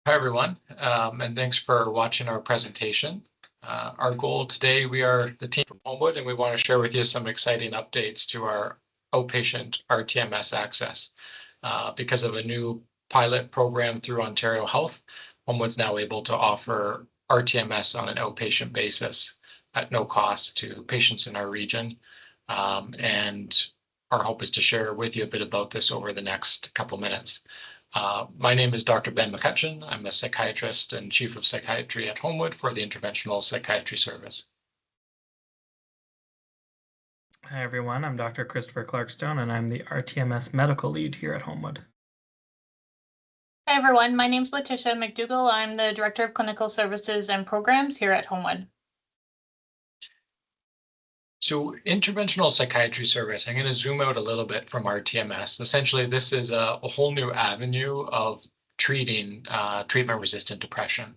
Hi, everyone, and thanks for watching our presentation. Our goal today, we are the team from Homewood, and we want to share with you some exciting updates to our outpatient rTMS access. Because of a new pilot program through Ontario Health, Homewood's now able to offer rTMS on an outpatient basis at no cost to patients in our region. And our hope is to share with you a bit about this over the next couple minutes. My name is Dr. Ben McCutchen. I'm a psychiatrist and chief of psychiatry at Homewood for the Interventional Psychiatry Service. Hi, everyone. I'm Dr. Christopher Clarkstone, and I'm the rTMS medical lead here at Homewood. Hi, everyone. My name is Letitia McDougall. I'm the Director of Clinical Services and Programs here at Homewood. So Interventional Psychiatry Service, I'm going to zoom out a little bit from rTMS. Essentially, this is a whole new avenue of treating treatment-resistant depression.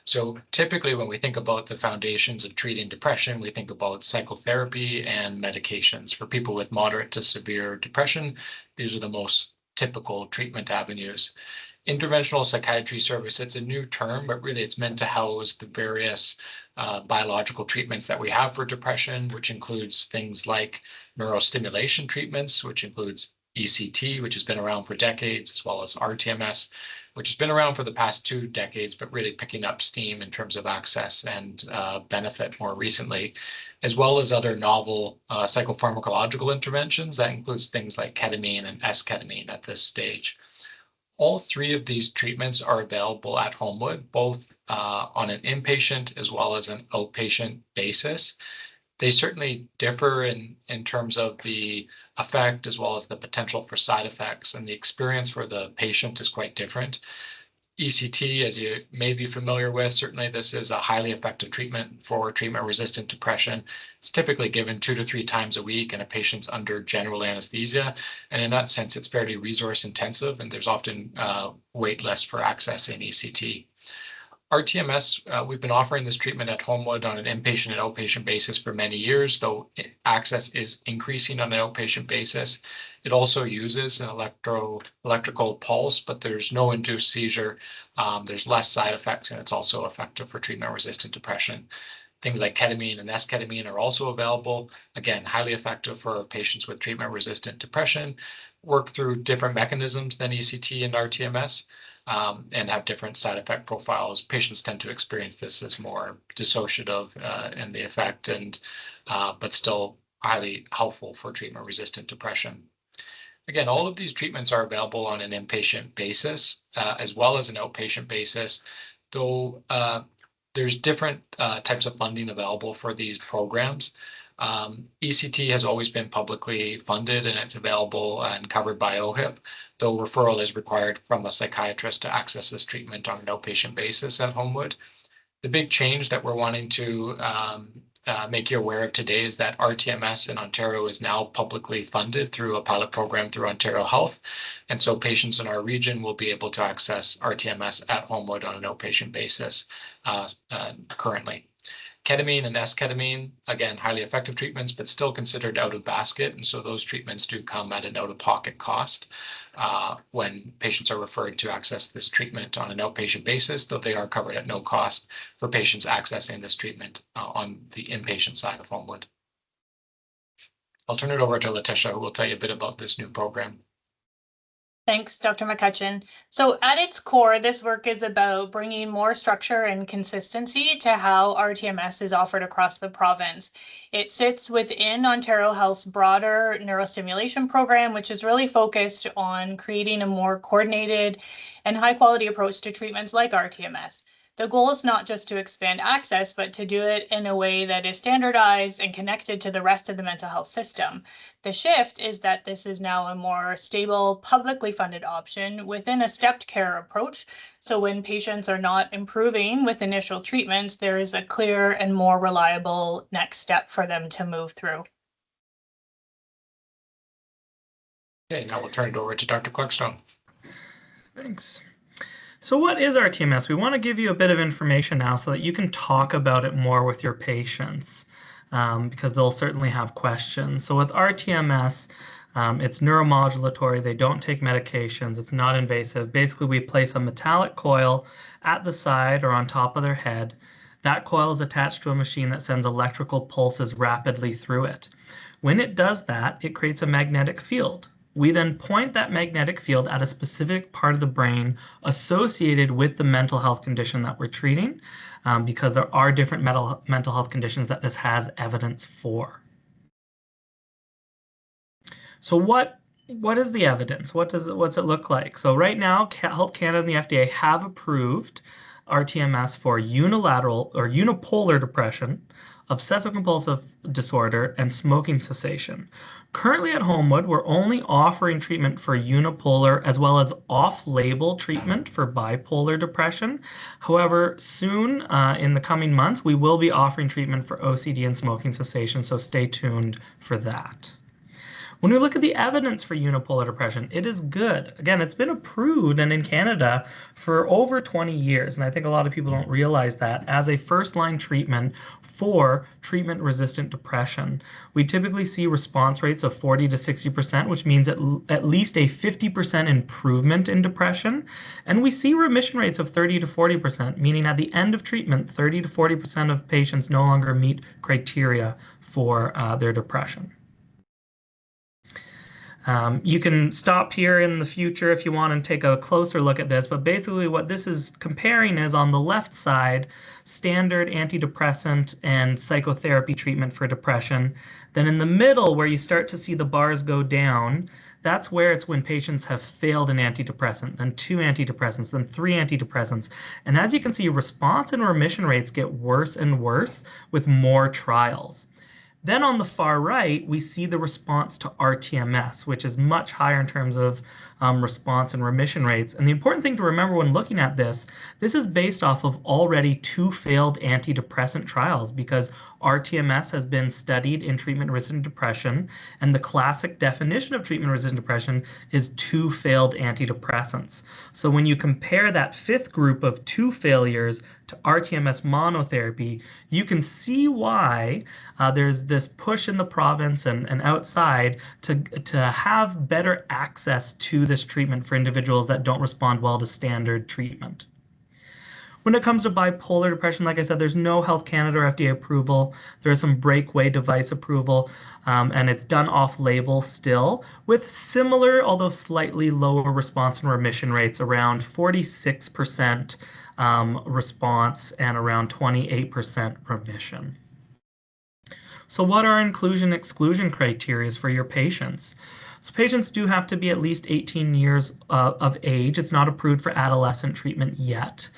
So typically when we think about the foundations of treating depression, we think about psychotherapy and medications. For people with moderate to severe depression, these are the most typical treatment avenues. Interventional Psychiatry Service, it's a new term, but really it's meant to house the various biological treatments that we have for depression, which includes things like neurostimulation treatments, which includes ECT, which has been around for decades, as well as rTMS, which has been around for the past 2 decades, but really picking up steam in terms of access and benefit more recently, as well as other novel psychopharmacological interventions. That includes things like ketamine and esketamine at this stage. All 3 of these treatments are available at Homewood, both on an inpatient as well as an outpatient basis. They certainly differ in terms of the effect as well as the potential for side effects, and the experience for the patient is quite different. ECT, as you may be familiar with, certainly this is a highly effective treatment for treatment-resistant depression. It's typically given 2 to 3 times a week, and a patient's under general anesthesia. And in that sense, it's fairly resource intensive, and there's often wait lists for accessing ECT. rTMS, we've been offering this treatment at Homewood on an inpatient and outpatient basis for many years, though access is increasing on an outpatient basis. It also uses an electrical pulse, but there's no induced seizure. There's less side effects, and it's also effective for treatment-resistant depression. Things like ketamine and esketamine are also available. Again, highly effective for patients with treatment-resistant depression, work through different mechanisms than ECT and rTMS. And have different side effect profiles. Patients tend to experience this as more dissociative in the effect, but still highly helpful for treatment-resistant depression. Again, all of these treatments are available on an inpatient basis as well as an outpatient basis, though there's different types of funding available for these programs. ECT has always been publicly funded, and it's available and covered by OHIP, though referral is required from a psychiatrist to access this treatment on an outpatient basis at Homewood. The big change that we're wanting to make you aware of today is that rTMS in Ontario is now publicly funded through a pilot program through Ontario Health. And so patients in our region will be able to access rTMS at Homewood on an outpatient basis currently. Ketamine and esketamine, again, highly effective treatments, but still considered out of basket. And so those treatments do come at an out-of-pocket cost when patients are referred to access this treatment on an outpatient basis, though they are covered at no cost for patients accessing this treatment on the inpatient side of Homewood. I'll turn it over to Letitia, who will tell you a bit about this new program. Thanks, Dr. McCutchen. So at its core, this work is about bringing more structure and consistency to how rTMS is offered across the province. It sits within Ontario Health's broader neurostimulation program, which is really focused on creating a more coordinated and high-quality approach to treatments like rTMS. The goal is not just to expand access, but to do it in a way that is standardized and connected to the rest of the mental health system. The shift is that this is now a more stable, publicly funded option within a stepped care approach. So when patients are not improving with initial treatments, there is a clear and more reliable next step for them to move through. Okay, now we'll turn it over to Dr. Clarkstone. Thanks. So what is rTMS? We want to give you a bit of information now so that you can talk about it more with your patients because they'll certainly have questions. So with rTMS, It's neuromodulatory. They don't take medications. It's not invasive. Basically, we place a metallic coil at the side or on top of their head. That coil is attached to a machine that sends electrical pulses rapidly through it. When it does that, it creates a magnetic field. We then point that magnetic field at a specific part of the brain associated with the mental health condition that we're treating, because there are different mental health conditions that this has evidence for. So what is the evidence? What's it look like? So right now, Health Canada and the FDA have approved rTMS for unilateral or unipolar depression, obsessive compulsive disorder, and smoking cessation. Currently at Homewood, we're only offering treatment for unipolar as well as off-label treatment for bipolar depression. However, soon in the coming months, we will be offering treatment for OCD and smoking cessation, so stay tuned for that. When we look at the evidence for unipolar depression, it is good. Again, it's been approved and in Canada for over 20 years, and I think a lot of people don't realize that, as a first-line treatment for treatment-resistant depression. We typically see response rates of 40 to 60%, which means at least a 50% improvement in depression, and we see remission rates of 30 to 40%, meaning at the end of treatment, 30 to 40% of patients no longer meet criteria for their depression. You can stop here in the future if you want and take a closer look at this, but basically what this is comparing is, on the left side, standard antidepressant and psychotherapy treatment for depression. Then in the middle, where you start to see the bars go down, that's where it's when patients have failed an antidepressant, then 2 antidepressants, then 3 antidepressants. And as you can see, response and remission rates get worse and worse with more trials. Then on the far right, we see the response to rTMS, which is much higher in terms of response and remission rates. And the important thing to remember when looking at this is based off of already 2 failed antidepressant trials, because rTMS has been studied in treatment-resistant depression, and the classic definition of treatment-resistant depression is 2 failed antidepressants. So when you compare that 5th group of 2 failures to rTMS monotherapy, you can see why there's this push in the province and outside to have better access to this treatment for individuals that don't respond well to standard treatment. When it comes to bipolar depression, like I said, there's no Health Canada or FDA approval. There is some breakaway device approval, and it's done off-label still, with similar, although slightly lower response and remission rates, around 46% response and around 28% remission. So what are inclusion-exclusion criteria for your patients? So patients do have to be at least 18 years of age. It's not approved for adolescent treatment yet.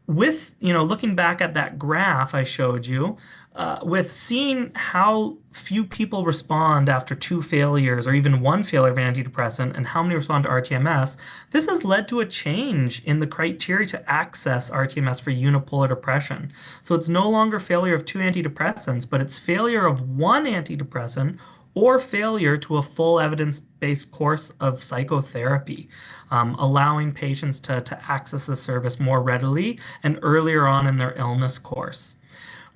Looking back at that graph I showed you, with seeing how few people respond after 2 failures or even 1 failure of an antidepressant and how many respond to rTMS, this has led to a change in the criteria to access rTMS for unipolar depression. So it's no longer failure of 2 antidepressants, but it's failure of 1 antidepressant or failure to a full evidence-based course of psychotherapy, allowing patients to access the service more readily and earlier on in their illness course.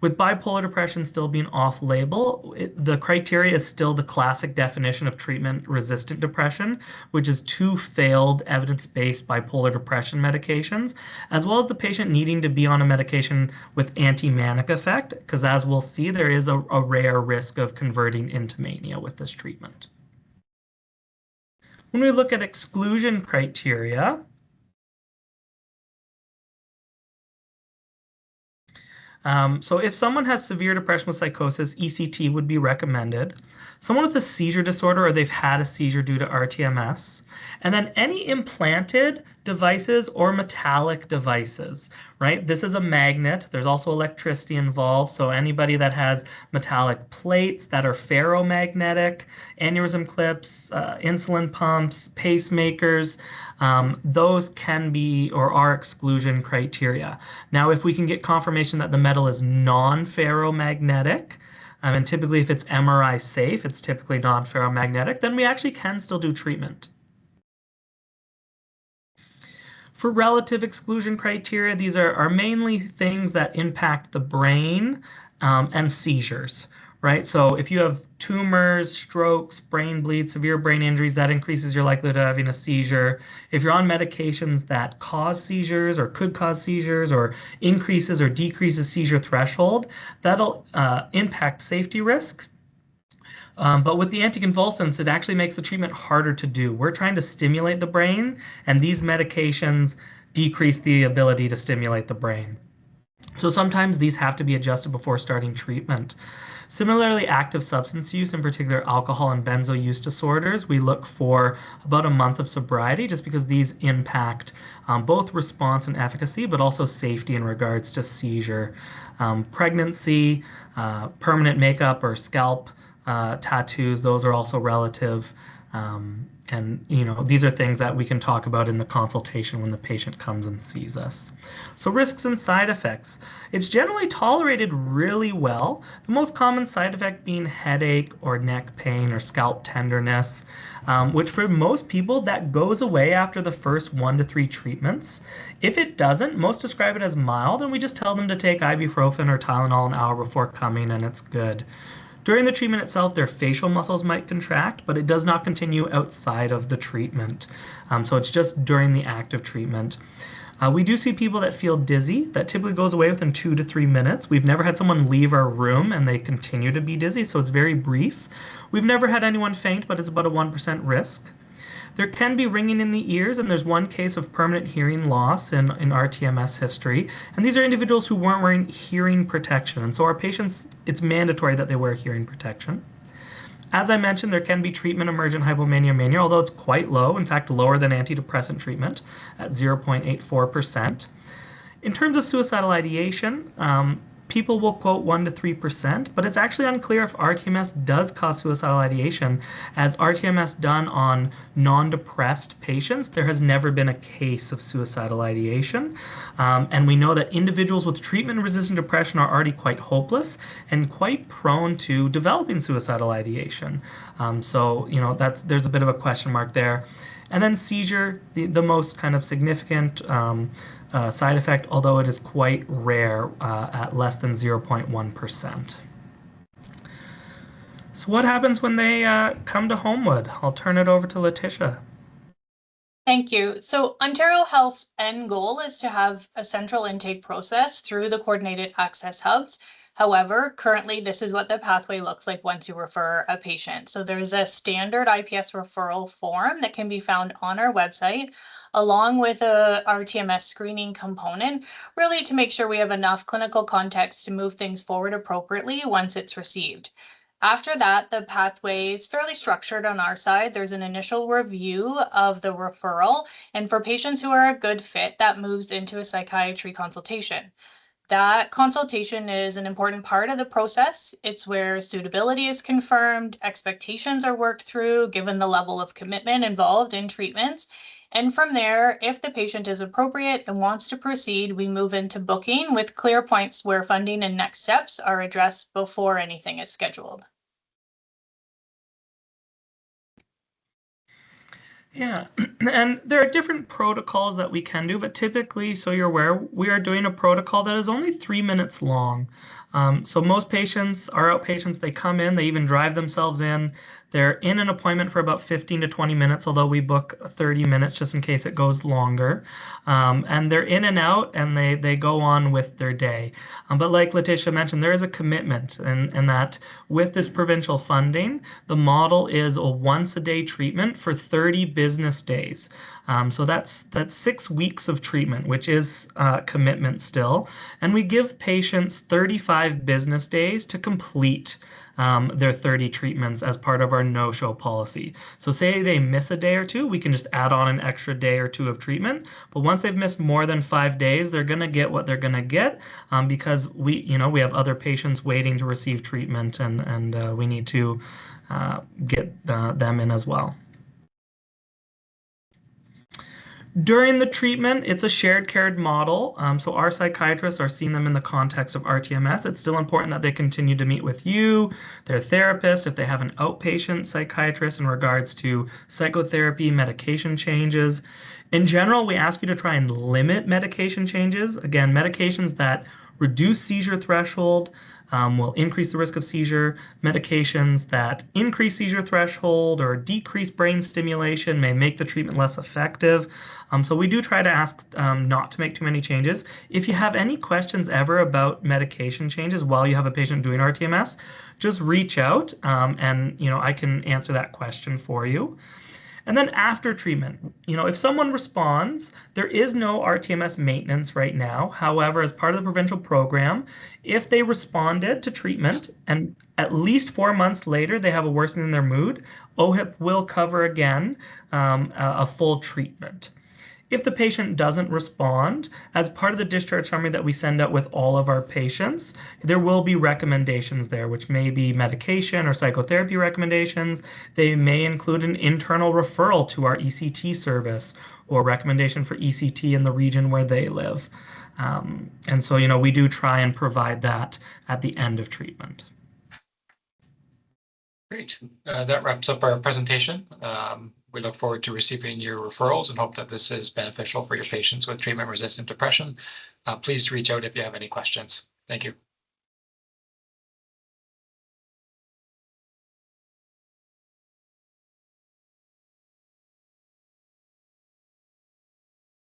With bipolar depression still being off-label, the criteria is still the classic definition of treatment-resistant depression, which is 2 failed evidence-based bipolar depression medications, as well as the patient needing to be on a medication with anti-manic effect, because as we'll see, there is a rare risk of converting into mania with this treatment. When we look at exclusion criteria, so if someone has severe depression with psychosis, ECT would be recommended. Someone with a seizure disorder, or they've had a seizure due to rTMS. And then any implanted devices or metallic devices, right? This is a magnet. There's also electricity involved. So anybody that has metallic plates that are ferromagnetic, aneurysm clips, insulin pumps, pacemakers, those can be or are exclusion criteria. Now, if we can get confirmation that the metal is non-ferromagnetic, and typically if it's MRI safe, it's typically non-ferromagnetic, then we actually can still do treatment. For relative exclusion criteria, these are mainly things that impact the brain and seizures, right? So if you have tumors, strokes, brain bleeds, severe brain injuries, that increases your likelihood of having a seizure. If you're on medications that cause seizures or could cause seizures or increases or decreases seizure threshold, that'll impact safety risk. But with the anticonvulsants, it actually makes the treatment harder to do. We're trying to stimulate the brain, and these medications decrease the ability to stimulate the brain. So sometimes these have to be adjusted before starting treatment. Similarly, active substance use, in particular alcohol and benzo use disorders, we look for about a month of sobriety just because these impact both response and efficacy, but also safety in regards to seizure. Pregnancy, permanent makeup or scalp tattoos, those are also relative. And these are things that we can talk about in the consultation when the patient comes and sees us. So risks and side effects. It's generally tolerated really well. The most common side effect being headache or neck pain or scalp tenderness, which for most people that goes away after the first 1 to 3 treatments. If it doesn't, most describe it as mild, and we just tell them to take ibuprofen or Tylenol an hour before coming, and it's good. During the treatment itself, their facial muscles might contract, but it does not continue outside of the treatment. So it's just during the active treatment. We do see people that feel dizzy. That typically goes away within 2 to 3 minutes. We've never had someone leave our room and they continue to be dizzy, so it's very brief. We've never had anyone faint, but it's about a 1% risk. There can be ringing in the ears, and there's one case of permanent hearing loss in rTMS history. And these are individuals who weren't wearing hearing protection. And so our patients, it's mandatory that they wear hearing protection. As I mentioned, there can be treatment emergent hypomania mania, although it's quite low, in fact, lower than antidepressant treatment at 0.84%. In terms of suicidal ideation, people will quote 1 to 3%, but it's actually unclear if rTMS does cause suicidal ideation. As rTMS done on non-depressed patients, there has never been a case of suicidal ideation. And we know that individuals with treatment-resistant depression are already quite hopeless and quite prone to developing suicidal ideation. So, there's a bit of a question mark there. And then seizure, the most kind of significant side effect, although it is quite rare at less than 0.1%. So what happens when they come to Homewood? I'll turn it over to Letitia. Thank you. So Ontario Health's end goal is to have a central intake process through the coordinated access hubs. However, currently this is what the pathway looks like once you refer a patient. So there's a standard IPS referral form that can be found on our website, along with a rTMS screening component, really to make sure we have enough clinical context to move things forward appropriately once it's received. After that, the pathway is fairly structured on our side. There's an initial review of the referral, and for patients who are a good fit, that moves into a psychiatry consultation. That consultation is an important part of the process. It's where suitability is confirmed, expectations are worked through, given the level of commitment involved in treatments. And from there, if the patient is appropriate and wants to proceed, we move into booking with clear points where funding and next steps are addressed before anything is scheduled. Yeah, and there are different protocols that we can do, but typically, so you're aware, we are doing a protocol that is only 3 minutes long. So most patients, our outpatients, they come in, they even drive themselves in. They're in an appointment for about 15 to 20 minutes, although we book 30 minutes just in case it goes longer. And they're in and out, and they go on with their day. But like Letitia mentioned, there is a commitment, and that with this provincial funding, the model is a once-a-day treatment for 30 business days. So that's 6 weeks of treatment, which is commitment still. And we give patients 35 business days to complete their 30 treatments as part of our no-show policy. So say they miss a day or two, we can just add on an extra day or two of treatment. But once they've missed more than 5 days, they're going to get what they're going to get because we have other patients waiting to receive treatment, and we need to get them in as well. During the treatment, it's a shared care model. So our psychiatrists are seeing them in the context of rTMS. It's still important that they continue to meet with you, their therapist, if they have an outpatient psychiatrist in regards to psychotherapy, medication changes. In general, we ask you to try and limit medication changes. Again, medications that reduce seizure threshold, will increase the risk of seizure. Medications that increase seizure threshold or decrease brain stimulation may make the treatment less effective. So we do try to ask not to make too many changes. If you have any questions ever about medication changes while you have a patient doing rTMS, just reach out and I can answer that question for you. And then after treatment, if someone responds, there is no rTMS maintenance right now. However, as part of the provincial program, if they responded to treatment and at least 4 months later they have a worsening in their mood, OHIP will cover again a full treatment. If the patient doesn't respond, as part of the discharge summary that we send out with all of our patients, there will be recommendations there, which may be medication or psychotherapy recommendations. They may include an internal referral to our ECT service or recommendation for ECT in the region where they live. And so, we do try and provide that at the end of treatment. Great. That wraps up our presentation. We look forward to receiving your referrals and hope that this is beneficial for your patients with treatment-resistant depression. Please reach out if you have any questions. Thank you.